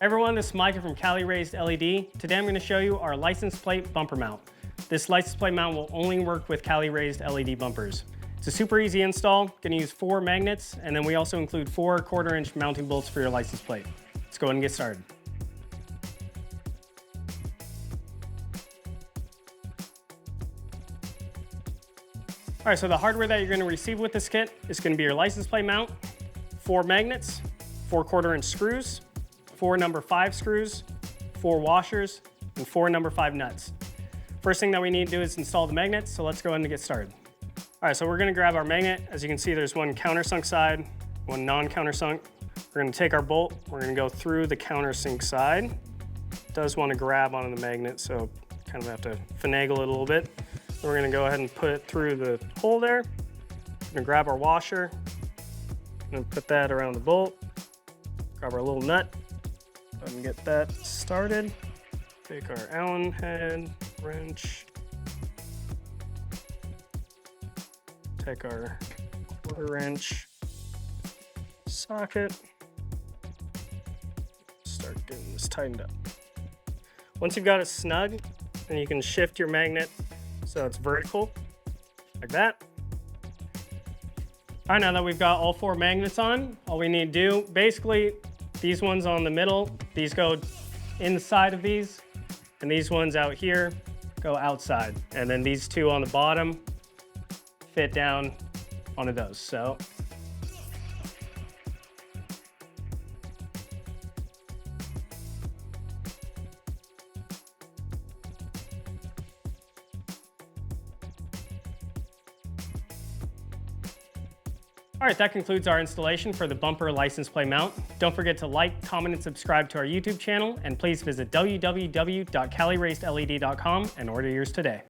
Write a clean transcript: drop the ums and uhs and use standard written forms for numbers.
Everyone, this is Micah from Cali Raised LED. Today I'm going to show you our license plate bumper mount. This license plate mount will only work with Cali Raised LED bumpers. It's a super easy install. Going to use 4 magnets, and then we also include 4 1/4-inch mounting bolts for your license plate. Let's go ahead and get started. All right, so the hardware that you're going to receive with this kit is going to be your license plate mount, 4 magnets, 4 1/4-inch screws, 4 number 5 screws, 4 washers, and 4 number 5 nuts. First thing that we need to do is install the magnets, so let's go ahead and get started. All right, so we're going to grab our magnet. As you can see, there's one countersunk side, one non-countersunk. We're going to take our bolt, we're going to go through the countersink side. It does want to grab onto the magnet, so kind of have to finagle it a little bit. Then we're going to go ahead and put it through the hole there. We're going to grab our washer and put that around the bolt. Grab our little nut. Go ahead and get that started. Take our Allen head, wrench. Take our 1/4-inch socket. Start getting this tightened up. Once you've got it snug, then you can shift your magnet so it's vertical, like that. All right, now that we've got all 4 magnets on, all we need to do, basically, these ones on the middle, these go inside of these, and these ones out here go outside. And then these 2 on the bottom fit down onto those, so. All right, that concludes our installation for the bumper license plate mount. Don't forget to like, comment, and subscribe to our YouTube channel, and please visit www.caliraisedled.com and order yours today.